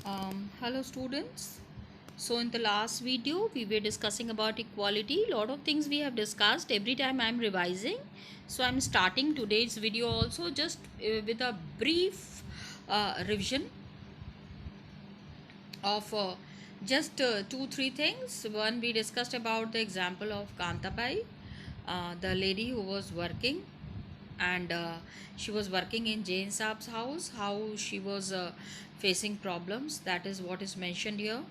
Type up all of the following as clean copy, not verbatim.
Hello students. So in the last video we were discussing about equality. Lot of things we have discussed. Every time I'm revising, so I'm starting today's video also just with a brief revision of just two three things. One, we discussed about the example of Kantabai, the lady who was working, and she was working in Jain Saab's house, how she was facing problems. That is what is mentioned here.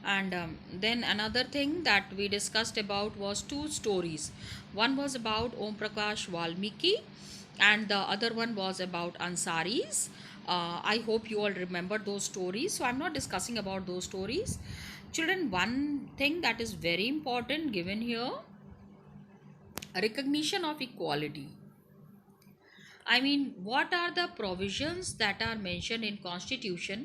And then another thing that we discussed about was two stories. One was about Om Prakash Valmiki, and the other one was about Ansaris. I hope you all remember those stories, so I'm not discussing about those stories. Children, one thing that is very important given here: recognition of equality. I mean, what are the provisions that are mentioned in Constitution?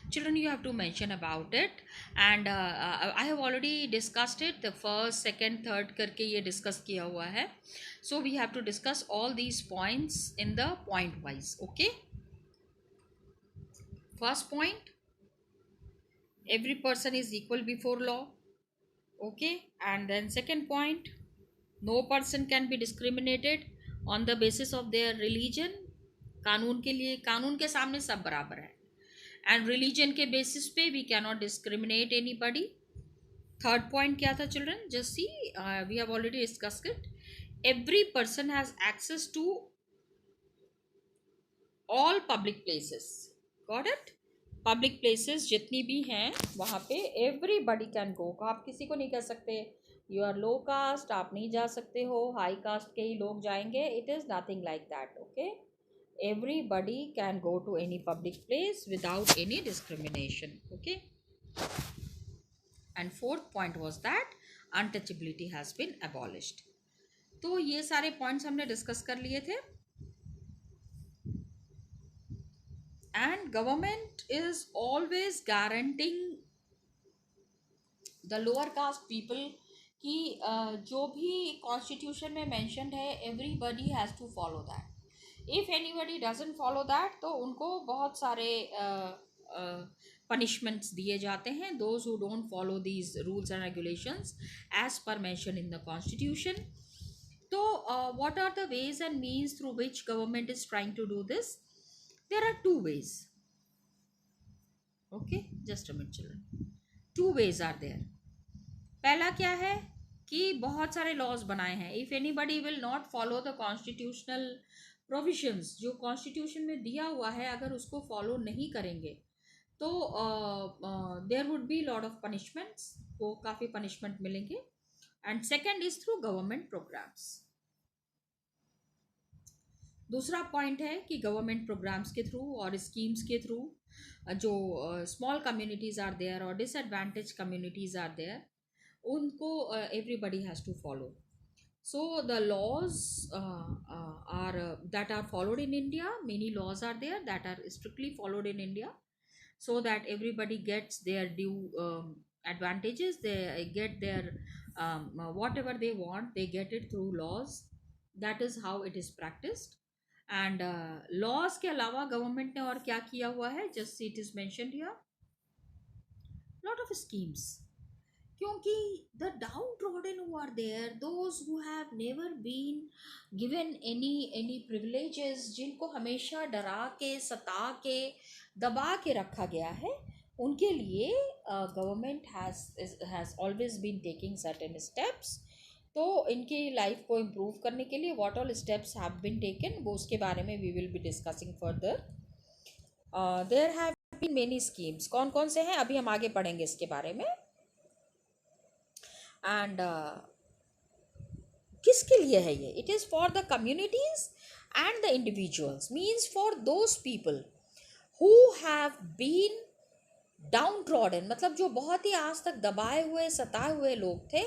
Children, you have to mention about it. And I have already discussed it. The first, second, third करके ये discuss किया हुआ है. So we have to discuss all these points in the point wise. Okay. First point: every person is equal before law. Okay. And then second point: no person can be discriminated on the basis of their religion. कानून के लिए, कानून के सामने सब बराबर है. And religion के बेसिस पे we can not discriminate anybody. Third point क्या था children? Just see, we have already discussed it. Every person has access to all public places. Got it? Public places जितनी भी हैं वहाँ पे everybody can go. आप किसी को नहीं कह सकते यू आर लो कास्ट, आप नहीं जा सकते हो, हाई कास्ट के ही लोग जाएंगे. It is nothing like that. Okay, everybody can go to any public place without any discrimination. Okay. And fourth point was that untouchability has been abolished. तो ये सारे पॉइंट्स हमने डिस्कस कर लिए थे. And government is always guaranteeing the lower caste people कि जो भी कॉन्स्टिट्यूशन में मेंशन्ड है everybody has to follow that. If anybody doesn't follow that तो उनको बहुत सारे पनिशमेंट्स दिए जाते हैं. Those who don't follow these rules and regulations as per mention in the constitution. तो what are the ways and means through which government is trying to do this? There are two ways. Okay, just a minute children. Two ways are there. पहला क्या है कि बहुत सारे laws बनाए हैं. If anybody will not follow the constitutional provisions, जो constitution में दिया हुआ है, अगर उसको फॉलो नहीं करेंगे तो there would be lot of punishments. को काफ़ी पनिशमेंट मिलेंगे. And second is through government programmes. दूसरा पॉइंट है कि गवर्नमेंट प्रोग्राम्स के थ्रू और स्कीम्स के थ्रू जो स्मॉल कम्युनिटीज़ आर देयर और डिसएडवांटेज कम्युनिटीज़ आर देयर, उनको everybody has to follow. So the laws are that are followed in India. Many laws are there that are strictly followed in India, so that everybody gets their due advantages. They get their whatever they want. They get it through laws. That is how it is practiced. And laws के अलावा government ने और क्या किया हुआ है? Just it is mentioned here. Lot of schemes. क्योंकि the downtrodden who are there, those who have never been given any privileges, जिनको हमेशा डरा के, सता के, दबा के रखा गया है, उनके लिए government has always been taking certain steps. तो इनकी लाइफ को इम्प्रूव करने के लिए what all steps have been taken, वो उसके बारे में we will be discussing further. There have been many schemes. कौन कौन से हैं अभी हम आगे पढ़ेंगे इसके बारे में. एंड किसके लिए है ये? It is for the communities and the individuals. Means for those people who have been downtrodden, मतलब जो बहुत ही आज तक दबाए हुए, सताए हुए लोग थे,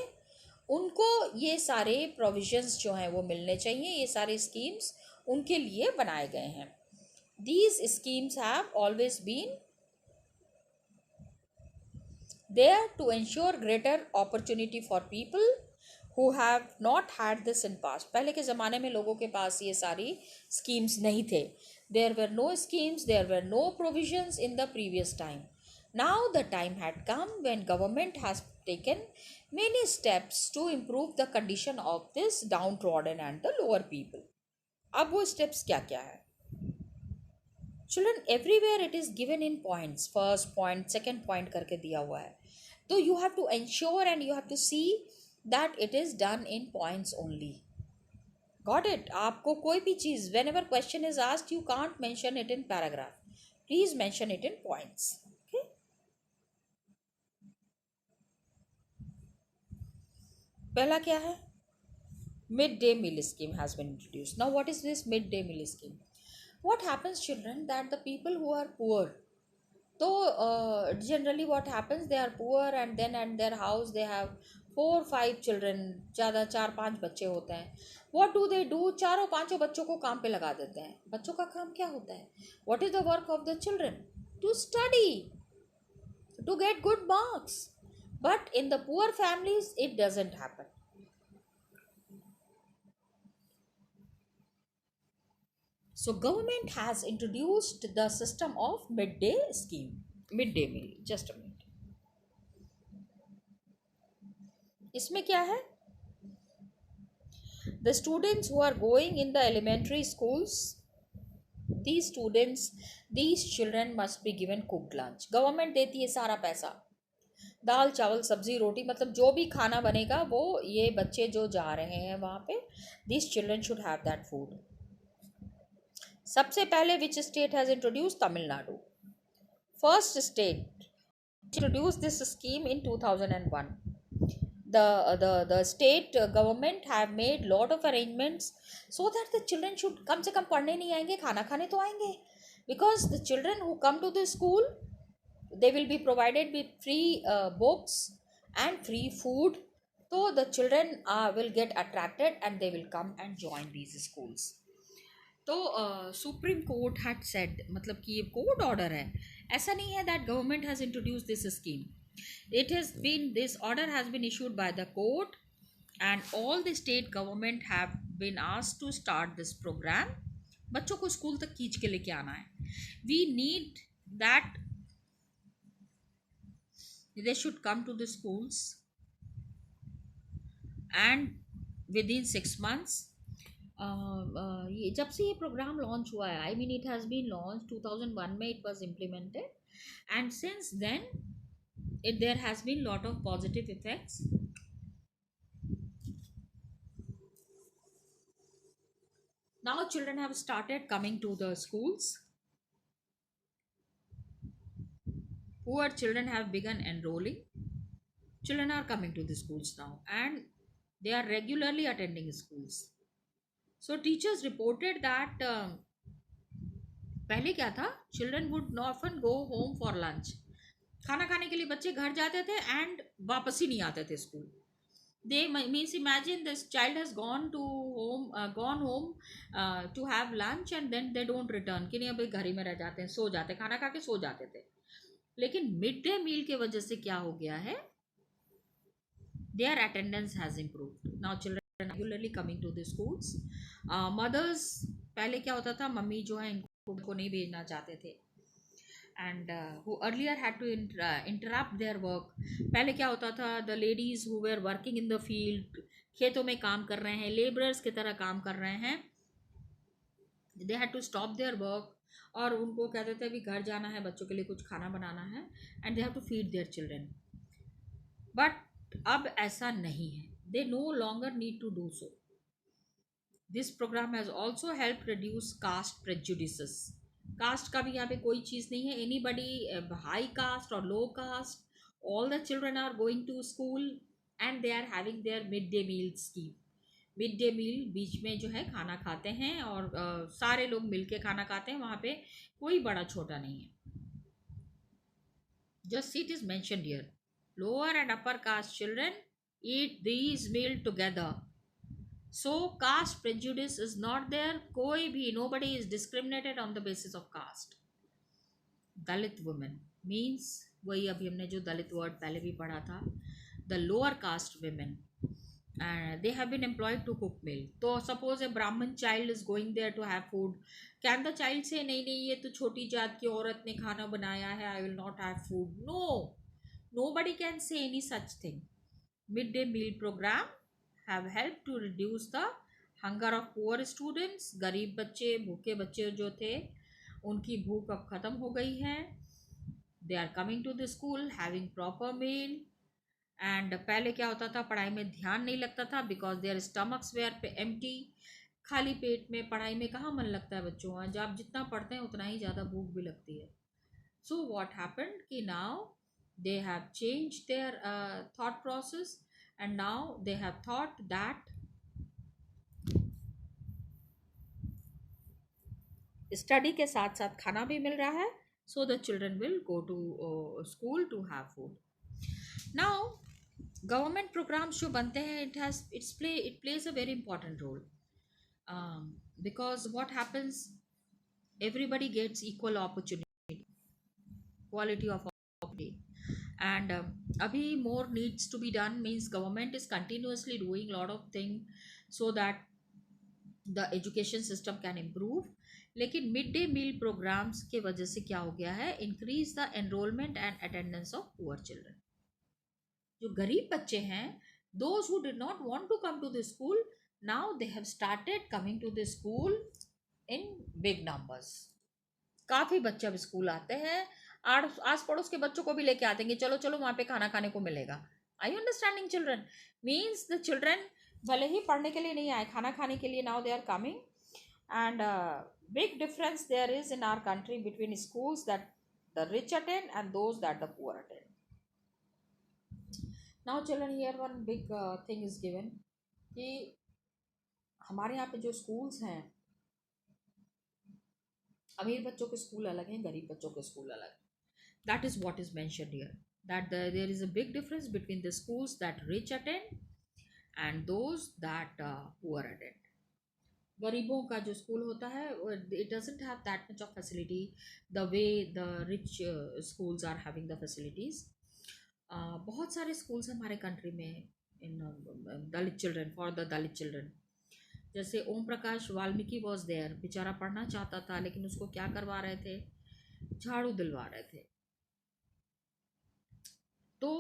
उनको ये सारे प्रोविजंस जो हैं वो मिलने चाहिए. ये सारे स्कीम्स उनके लिए बनाए गए हैं. These schemes have always been there to ensure greater opportunity for people who have not had this in past. पहले के ज़माने में लोगों के पास ये सारी schemes नहीं थे. There were no schemes, there were no provisions in the previous time. Now the time had come when government has taken many steps to improve the condition of this downtrodden and the lower people. अब वो steps क्या क्या है? Children, everywhere it is given in points, first point, second point करके दिया हुआ है. तो you have to ensure and you have to see that it is done in points only. Got it? आपको कोई भी चीज़, whenever question is asked, you can't mention it in paragraph. Please mention it in points. Okay? पहला क्या है? Midday meal scheme has been introduced. Now, what is this midday meal scheme? What happens, children, that the people who are poor, so generally what happens, they are poor and then at their house they have 4 5 children, ज़्यादा 4 5 बच्चे होते हैं. What do they do? चारों पांचों बच्चों को काम पे लगा देते हैं. बच्चों का काम क्या होता है? What is the work of the children? To study, to get good marks. But in the poor families, it doesn't happen. So government has introduced the system of midday scheme, midday meal. Just a minute. इसमें क्या है? The students who are going in the elementary schools, these students, these children must be given cooked lunch. Government देती है सारा पैसा, दाल चावल सब्जी रोटी, मतलब जो भी खाना बनेगा वो ये बच्चे जो जा रहे हैं वहाँ पे, these children should have that food. सबसे पहले which state has introduced? Tamil Nadu. First state introduced this scheme in 2001. The state government have made lot of arrangements so that the children should, कम से कम पढ़ने नहीं आएंगे, खाना खाने तो आएंगे, because the children who come to the school, they will be provided with free books and free food, so the children will get attracted and they will come and join these schools. तो supreme court had said, मतलब कि ये court order है, ऐसा नहीं है that government has introduce this scheme. It has been, this order has been issued by the court and all the state government have been asked to start this program. बच्चों को school तक खींच के लेके आना है. We need that they should come to the schools and within 6 months. ये जब से ये प्रोग्राम लॉन्च हुआ है, I mean it has been launch 2001 में, it was implemented and since then there has been lot of positive effects. Now children have started coming to the schools. Poor children have begun enrolling. Children are coming to the schools now and they are regularly attending schools. So teachers reported that पहले क्या था, children would often go home for lunch. खाना खाने के लिए बच्चे घर जाते थे एंड वापस ही नहीं आते थे school. They means imagine this child has gone home to have lunch and then they don't return, कि नहीं अभी घर ही में रह जाते हैं, सो जाते हैं, खाना खा के सो जाते थे. लेकिन मिड डे मील के वजह से क्या हो गया है, their attendance has improved. Now children are regularly coming to the schools. Mothers, पहले क्या होता था, मम्मी जो है इनको नहीं भेजना चाहते थे and who earlier had to interrupt their work. पहले क्या होता था, the ladies who were working in the field, खेतों में काम कर रहे हैं, laborers की तरह काम कर रहे हैं, they had to stop their work और उनको कहते थे अभी घर जाना है, बच्चों के लिए कुछ खाना बनाना है and they have to feed their children. But अब ऐसा नहीं है, they no longer need to do so. This program has also helped reduce caste prejudices. Caste का भी यहाँ पे कोई चीज़ नहीं है, एनी बडी हाई कास्ट और low caste, all the children are going to school and they are having their midday meal scheme. Midday meal बीच में जो है खाना खाते हैं और सारे लोग मिल के खाना खाते हैं, वहाँ पे कोई बड़ा छोटा नहीं है. Just it is mentioned here, lower and upper caste children eat these meal together. So caste prejudice is not there. कोई भी, nobody is discriminated on the basis of caste. Dalit women means वही अभी हमने जो दलित word पहले भी पढ़ा था, the lower caste women, and they have been employed to cook meal. So suppose a Brahmin child is going there to have food. Can the child say, नहीं नहीं ये तो छोटी जात की औरत ने खाना बनाया है, I will not have food? No, nobody can say any such thing. Midday meal program have helped to reduce the hunger of poor students. गरीब बच्चे, भूखे बच्चे जो थे, उनकी भूख अब खत्म हो गई है. They are coming to the school having proper meal. And पहले क्या होता था, पढ़ाई में ध्यान नहीं लगता था बिकॉज देयर स्टमक्स वेयर पे एम्प्टी. खाली पेट में पढ़ाई में कहाँ मन लगता है बच्चों, आज आप जितना पढ़ते हैं उतना ही ज़्यादा भूख भी लगती है. सो वॉट हैपेंड कि now they have change their thought process and now they have thought that study के साथ साथ खाना भी मिल रहा है. So the children will go to school to have food. Now government programs जो बनते हैं, it plays a very important role, because what happens, everybody gets equal opportunity, quality of opportunity, and abhi more needs to be done. Means government is continuously doing lot of thing so that the education system can improve. लेकिन mid day meal programmes के वजह से क्या हो गया है, increase the enrolment and attendance of poor children. जो गरीब बच्चे हैं, those who did not want to come to the school, now they have started coming to the school in big numbers. काफ़ी बच्चे अब स्कूल आते हैं, आस पड़ोस के बच्चों को भी लेके आते हैं कि चलो चलो वहाँ पे खाना खाने को मिलेगा. I you understanding children? Means the children भले ही पढ़ने के लिए नहीं आए, खाना खाने के लिए now they are coming. And big difference there is in our country between schools that the rich attend and those that the poor attend. Now children, here one big thing is given कि हमारे यहाँ पे जो schools हैं, अमीर बच्चों के school अलग हैं, गरीब बच्चों के स्कूल अलग. That is what is mentioned here, that there is a big difference between the schools that rich attend and those that poor attend. गरीबों का जो स्कूल होता है, it doesn't have that much of facility the way the rich schools are having the facilities. बहुत सारे schools हमारे country में in Dalit children, for the Dalit children. जैसे ओम प्रकाश वाल्मीकि वॉज देयर, बेचारा पढ़ना चाहता था लेकिन उसको क्या करवा रहे थे, झाड़ू दिलवा रहे थे. तो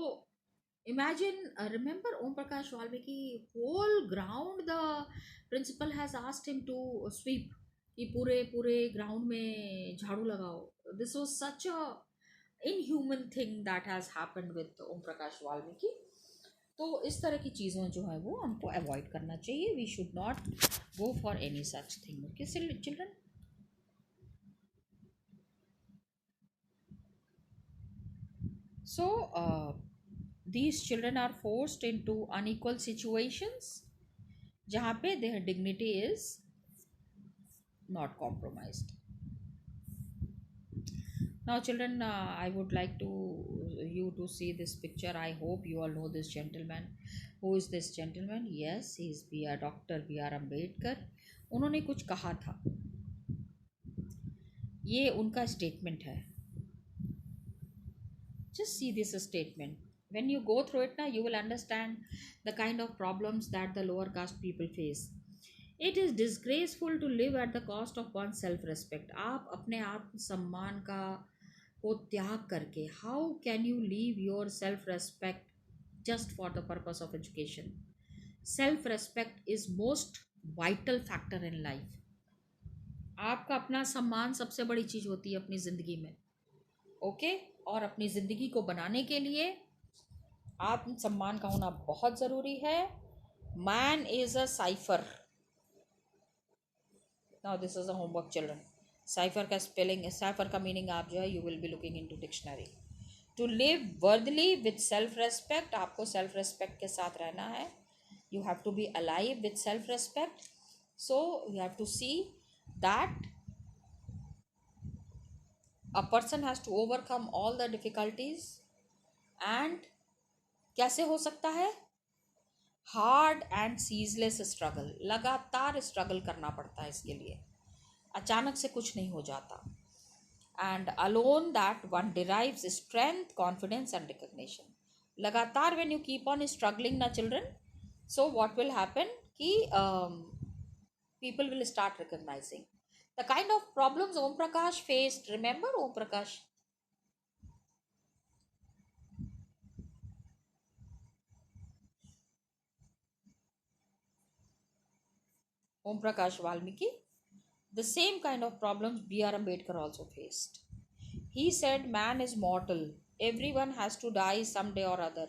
imagine, remember Om Prakash Valmiki, whole ground the principal has asked him to sweep, कि पूरे पूरे ग्राउंड में झाड़ू लगाओ. This was such a inhuman thing that has happened with Om Prakash Valmiki. तो इस तरह की चीज़ों जो है वो हमको अवॉइड करना चाहिए. We should not go for any such thing. Okay children? So these children are forced into unequal situations जहाँ पे their dignity is not compromised. Now children, I would like to you to see this picture. I hope you all know this gentleman. Who is this gentleman? Yes, he is Dr. B.R. Ambedkar. उन्होंने कुछ कहा था, ये उनका statement है. Just see this statement. When you go through it now, you will understand the kind of problems that the lower caste people face. It is disgraceful to live at the cost of one's self-respect. आप अपने आत्म सम्मान का को त्याग करके, how can you leave your self-respect just for the purpose of education? Self-respect is most vital factor in life. आपका अपना सम्मान सबसे बड़ी चीज़ होती है अपनी ज़िंदगी में. ओके और अपनी ज़िंदगी को बनाने के लिए आत्म सम्मान का होना बहुत ज़रूरी है. Man is a cipher. Now this is a homework children. Cipher का स्पेलिंग, साइफर का मीनिंग आप जो है you will be looking into dictionary. To live worthily with self respect, आपको सेल्फ रेस्पेक्ट के साथ रहना है. You have to be alive with self respect. So you have to see that a person has to overcome all the difficulties. and कैसे हो सकता है? Hard and ceaseless struggle, लगातार स्ट्रगल करना पड़ता है इसके लिए, अचानक से कुछ नहीं हो जाता. And alone that one derives strength, confidence and recognition. लगातार when you keep on struggling ना children, So what will happen ki people will start recognizing the kind of problems Om Prakash faced. Remember Om Prakash? Om Prakash Valmiki, the same kind of problems B.R. Ambedkar also faced. He said man is mortal, everyone has to die someday or other,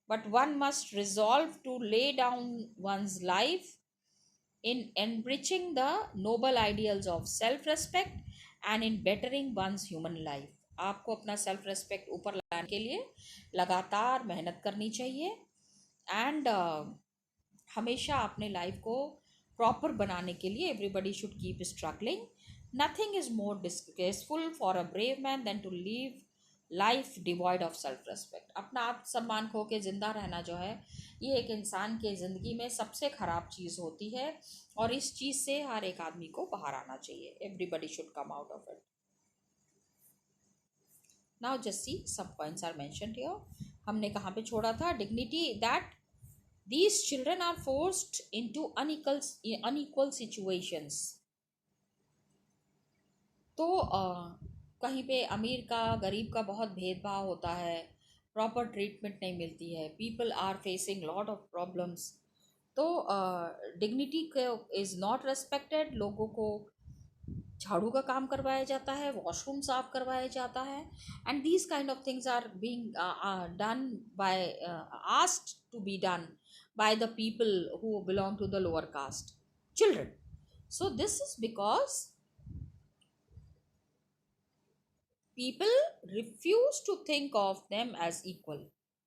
but one must resolve to lay down one's life in enriching the noble ideals of self respect and in bettering one's human life. आपको अपना self respect ऊपर लाने के लिए लगातार मेहनत करनी चाहिए एंड हमेशा अपने लाइफ को प्रॉपर बनाने के लिए everybody should keep struggling. Nothing is more disgraceful for a brave man than to live life devoid of self respect. अपना आत्मसम्मान खो के जिंदा रहना जो है, ये एक इंसान के ज़िंदगी में सबसे ख़राब चीज़ होती है और इस चीज़ से हर एक आदमी को बाहर आना चाहिए. Everybody should come out of it. Now just see some points are mentioned here. हमने कहाँ पे छोड़ा था? Dignity that these children are forced into unequal situations. तो कहीं पे अमीर का गरीब का बहुत भेदभाव होता है, प्रॉपर ट्रीटमेंट नहीं मिलती है, people are facing lot of problems. तो डिग्निटी इज़ नॉट रेस्पेक्टेड. लोगों को झाड़ू का काम करवाया जाता है, वॉशरूम साफ करवाया जाता है, and these kind of things are being done by asked to be done by the people who belong to the lower caste children. So this is because people refuse to think of them as equal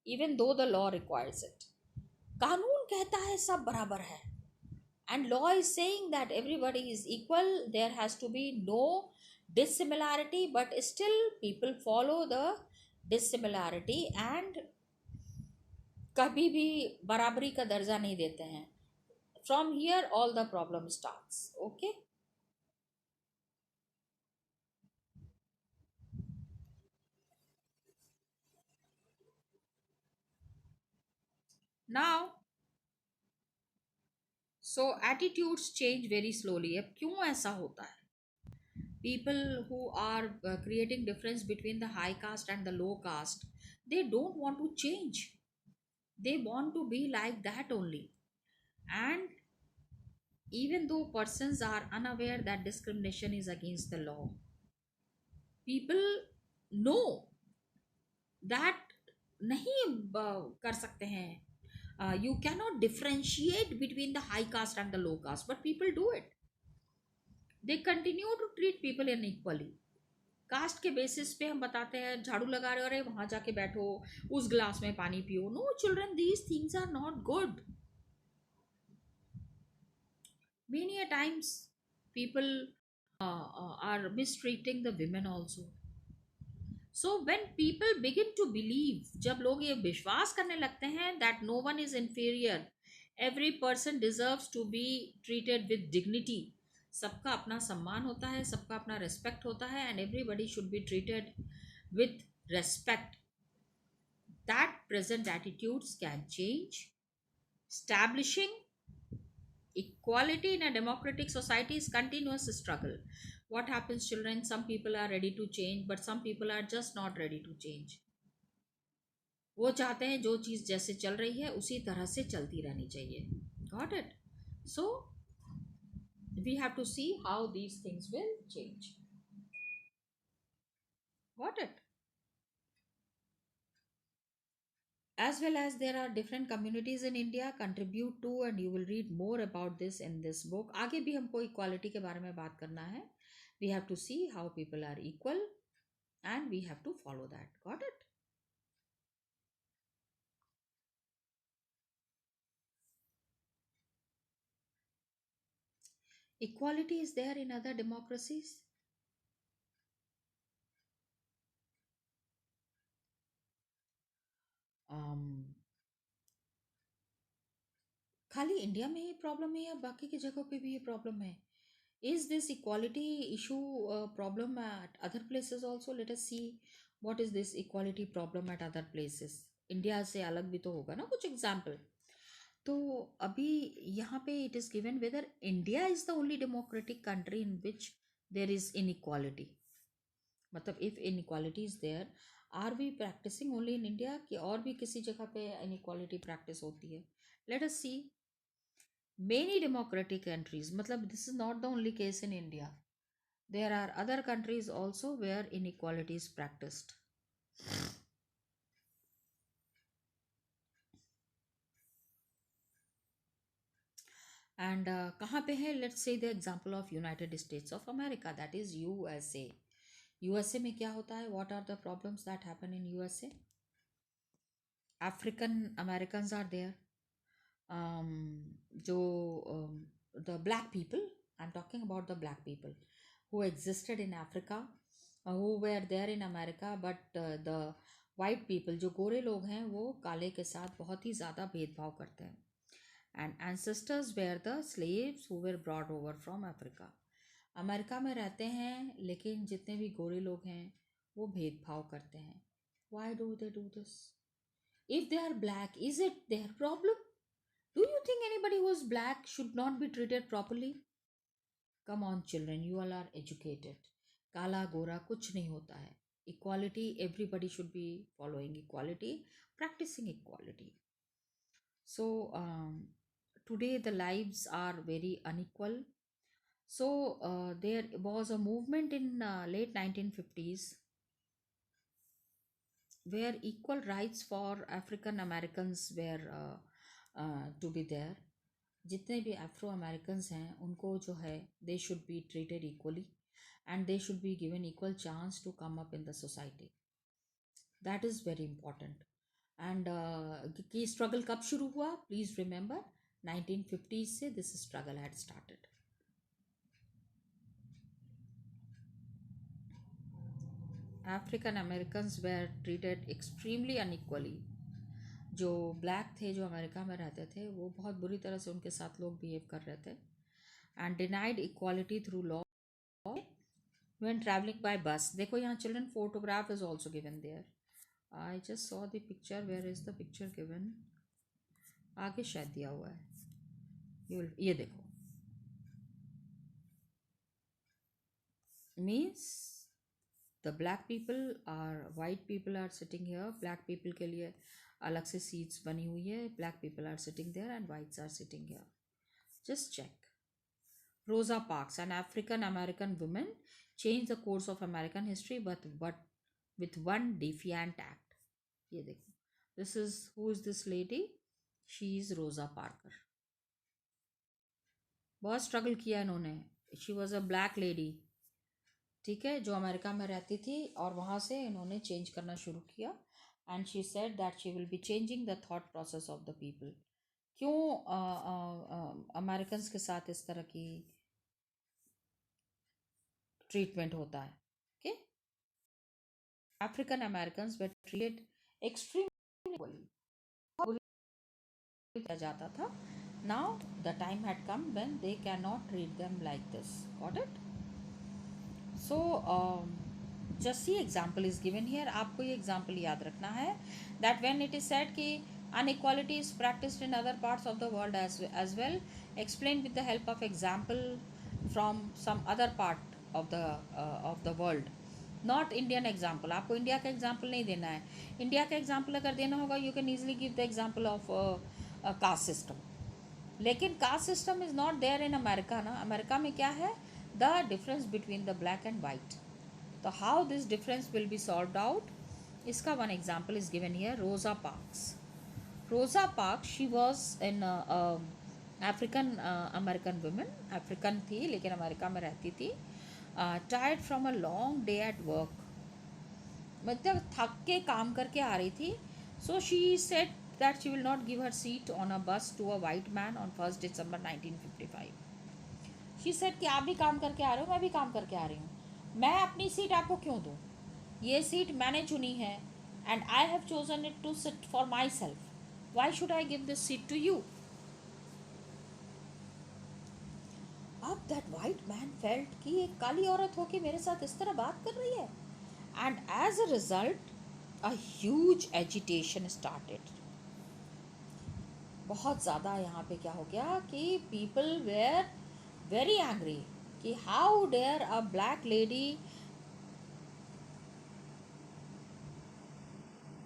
even though the law requires it. कानून कहता है सब बराबर है, and law is saying that everybody is equal, there has to be no dissimilarity, but still people follow the dissimilarity and कभी भी बराबरी का दर्जा नहीं देते हैं. From here all the problem starts. Okay. Now so attitudes change very slowly. अब क्यों ऐसा होता है? People who are creating difference between the high caste and the low caste, they don't want to change. They want to be like that only. And even though persons are unaware that discrimination is against the law, people know that नहीं कर सकते हैं. You cannot differentiate between the high caste and the low caste, but people do it. They continue to treat people unequally. Caste के basis पे हम बताते हैं झाड़ू लगा रहे हो, अरे वहां जाके बैठो, उस ग्लास में पानी पियो. No children, these things are not good. Many a times people are mistreating the women also. So when people begin to believe, जब लोग ये विश्वास करने लगते हैं that no one is inferior, every person deserves to be treated with dignity, सबका अपना सम्मान होता है, सबका अपना respect होता है, and everybody should be treated with respect, that present attitudes can change. Establishing equality in a democratic society is continuous struggle. What happens, children? Some people are ready to change, but some people are just not ready to change. वो चाहते हैं जो चीज़ जैसे चल रही है उसी तरह से चलती रहनी चाहिए. Got it? So we have to see how these things will change. Got it? As well as there are different communities in India contribute to, and you will read more about this in this book. आगे भी हमको equality के बारे में बात करना है. We have to see how people are equal and we have to follow that. Got it? Equality is there in other democracies. um, खाली इंडिया में ही प्रॉब्लम है या बाकी की जगहों पे भी ये प्रॉब्लम है? Is this equality issue a problem at other places also? Let us see what is this equality problem at other places. India से अलग भी तो होगा ना कुछ एग्जाम्पल. तो अभी यहाँ पे it is given whether India is the only democratic country in which there is inequality, मतलब if inequality is there, are we practising only in India कि और भी किसी जगह पे इनइक्वालिटी प्रैक्टिस होती है? Let us see many democratic countries, मतलब this is not the only case in India, there are other countries also where inequality is practised. And कहाँ पे है? Let's say the example of United States of America, that is USA. USA में क्या होता है? What are the problems that happen in USA? African Americans are there, जो the black people, I'm talking about the black people who existed in Africa, who were there in America, but the white people, जो गोरे लोग हैं, वो काले के साथ बहुत ही ज़्यादा भेदभाव करते हैं. And ancestors were the slaves who were brought over from Africa. America में रहते हैं लेकिन जितने भी गोरे लोग हैं वो भेदभाव करते हैं. Why do they do this? If they are black, is it their problem? Do you think anybody who is black should not be treated properly? Come on children, you all are educated. काला गोरा कुछ नहीं होता है. Equality, everybody should be following equality, practicing equality. So today the lives are very unequal. So there was a movement in late 1950s where equal rights for African Americans were to be there. जितने भी Afro Americans हैं उनको जो है they should be treated equally and they should be given equal chance to come up in the society. That is very important. And कि struggle कब शुरू हुआ? प्लीज़ रिमेंबर 1950s से this struggle had started. African Americans were treated extremely unequally. जो black थे जो America में रहते थे वो बहुत बुरी तरह से उनके साथ लोग बिहेव कर रहे थे. And denied equality through law when travelling by bus. देखो यहाँ children photograph is also given there. I just saw the picture. Where is the picture given? आगे शायद दिया हुआ है. ये देखो. मीन्स द ब्लैक पीपल और white people are sitting here. Black people के लिए अलग से सीट्स बनी हुई है. Black people are sitting there and whites are sitting here. Just check. Rosa Parks, an African American woman, changed the course of American history, but with one defiant act. ये देखो. This is, who is this lady? She is Rosa Parker. बहुत struggle किया इन्होंने. She was a black lady, ठीक है, जो America में रहती थी और वहाँ से इन्होंने चेंज करना शुरू किया. And she said that she will be changing the thought process of the people. क्यों अमेरिकन्स के साथ इस तरह की ट्रीटमेंट होता है? Okay. African Americans were treated extremely किया जाता था. Now the time had come when they can not treat them like this. Got it? So just see example is given here. आपको ये एग्जाम्पल याद रखना है that when it is said कि inequality is practised in other parts of the world as well, explain with the help of example from some other part of the world, not Indian example. आपको India का example नहीं देना है. India का example अगर देना होगा you can easily give the example of caste system. लेकिन caste system is not there in America ना. अमेरिका में क्या है? The difference between the black and white. तो how this difference will be solved out, इसका one example is given here. Rosa Parks. Rosa Parks, she was in African American women. African थी लेकिन America में रहती थी. Tired from a long day at work, मतलब थक के काम करके आ रही थी. So she said that she will not give her seat on a bus to a white man on 1 December 1955. She said कि आप भी काम करके आ रहे हो, मैं भी काम करके आ रही हूँ, मैं अपनी सीट आपको क्यों दूँ? ये सीट मैंने चुनी है and I have chosen it to sit for myself. Why should I give this seat to you? अब दैट वाइट मैन फेल्ट कि एक काली औरत होके मेरे साथ इस तरह बात कर रही है. And as a result a huge agitation started. बहुत ज़्यादा यहाँ पे क्या हो गया कि पीपल वेयर वेरी एंग्री कि how dare a black lady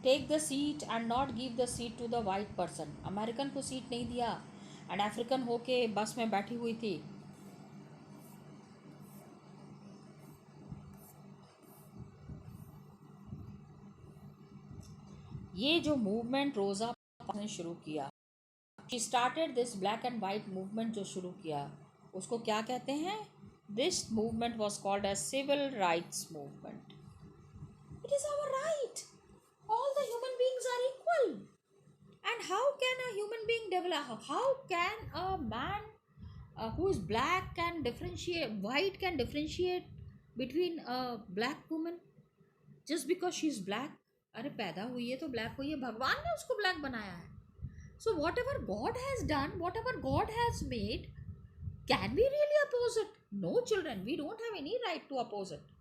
take the seat and not give the seat to the white person. American को सीट नहीं दिया एंड अफ्रीकन होके बस में बैठी हुई थी। ये जो मूवमेंट रोज़ा पार्क्स ने शुरू किया, she started this black and white movement जो शुरू किया, उसको क्या कहते हैं? This movement was called as civil rights movement. It is our right, all the human beings are equal. And how can a human being develop? How can a man who is black can differentiate, white can differentiate between a black woman just because she is black? अरे पैदा हुई है तो black हुई है, भगवान ने उसको ब्लैक बनाया है। So whatever God has done, whatever God has made, can we really oppose it? No, children, we don't have any right to oppose it.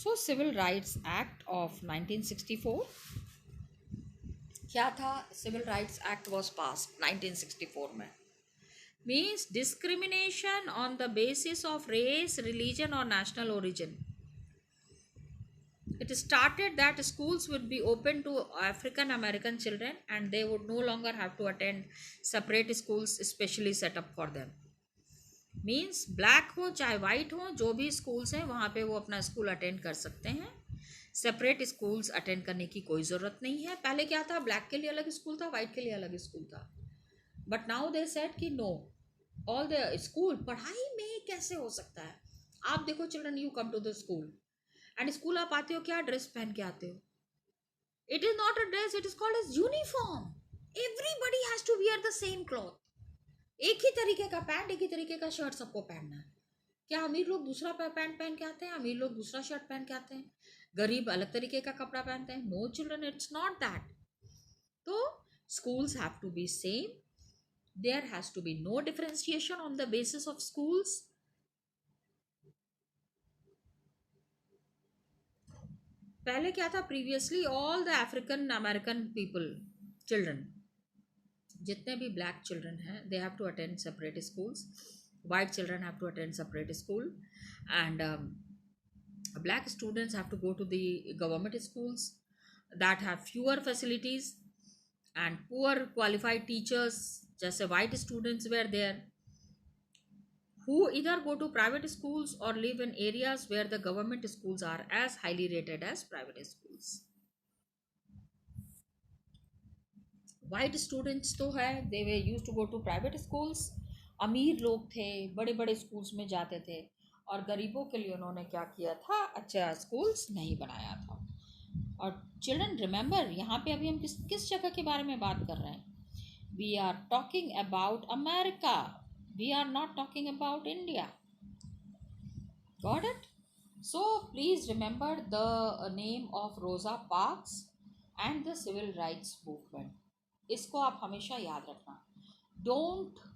So Civil Rights Act of 1964, क्या था? Civil rights act was pass 1964 में। Means discrimination on the basis of race, religion और national origin. It started that schools would be open to African American children and they would no longer have to attend separate schools specially set up for them. Means black हो चाहे white हो, जो भी schools हैं वहाँ पे वो अपना स्कूल अटेंड कर सकते हैं। सेपरेट स्कूल्स अटेंड करने की कोई ज़रूरत नहीं है। पहले क्या था, ब्लैक के लिए अलग स्कूल था, वाइट के लिए अलग स्कूल था। बट नाउ दे सेड कि नो, ऑल द स्कूल। पढ़ाई में कैसे हो सकता है? आप देखो children, you come to the school and school आप आते हो, क्या ड्रेस पहन के आते हो? It is not a dress, it is called as uniform. Everybody has to wear the same cloth. एक ही तरीके का पैंट, एक ही तरीके का शर्ट सबको पहनना है। क्या अमीर लोग दूसरा पैंट पहन के आते हैं, अमीर लोग दूसरा शर्ट पहन के आते हैं, गरीब अलग तरीके का कपड़ा पहनते हैं? No children, it's not that. तो schools have to be same, there has to be no differentiation on the basis of schools. पहले क्या था, previously all the African American people children, जितने भी ब्लैक चिल्ड्रन हैं, they have to attend separate schools, white children have to attend separate school, and black students have to go to the government schools that have fewer facilities and poor qualified teachers, जैसे white students were there who either go to private schools or live in areas where the government schools are as highly rated as private schools. White students तो है, they were used to go to private schools. अमीर लोग थे, बड़े बड़े schools में जाते थे, और गरीबों के लिए उन्होंने क्या किया था, अच्छा स्कूल्स नहीं बनाया था। और चिल्ड्रन रिमेंबर, यहाँ पे अभी हम किस जगह के बारे में बात कर रहे हैं? We are talking about America, we are not talking about India. Got it? So please remember the name of Rosa Parks and the civil rights movement. इसको आप हमेशा याद रखना। Don't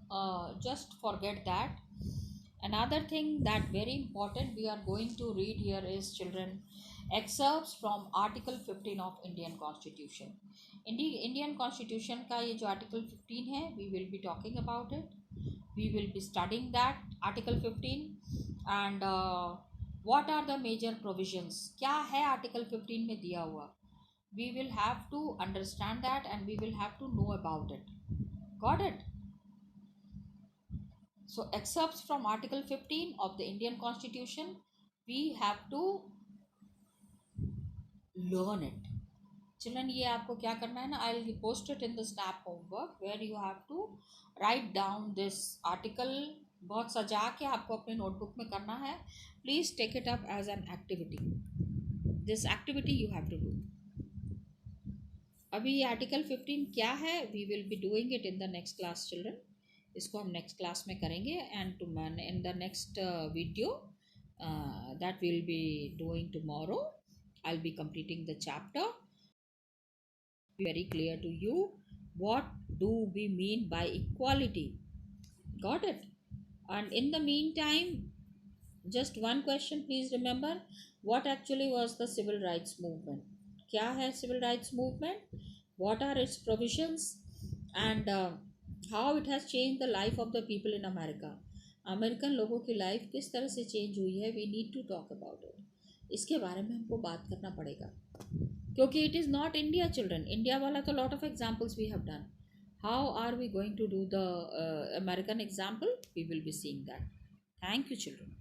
just forget that. Another thing that very important we are going to read here is, children, excerpts from article 15 of Indian Constitution. Indian Constitution का ये जो article 15 है, we will be talking about it, we will be studying that article 15, and what are the major provisions, क्या है article 15 में दिया हुआ, we will have to understand that and we will have to know about it. Got it? So excerpts from article 15 of the Indian Constitution, we have to learn it. Children, ये आपको क्या करना है ना, I'll post it in the snap homework where you have to write down this article. बहुत सजा के आपको अपने नोटबुक में करना है. Please take it up as an activity. This activity you have to do. अभी ये आर्टिकल 15 क्या है, we will be doing it in the next class children. इसको हम नेक्स्ट क्लास में करेंगे, and to man in the next video that will be doing tomorrow, I will be completing the chapter. Very clear to you what do we mean by equality. Got it? And in the meantime, just one question, please remember, what actually was the civil rights movement? क्या है civil rights movement? what are its provisions, and how it has changed the life of the people in America. अमेरिकन लोगों की life किस तरह से change हुई है, we need to talk about it, इसके बारे में हमको बात करना पड़ेगा, क्योंकि it is not India children, India वाला तो lot of examples we have done. How are we going to do the American example, we will be seeing that. Thank you children.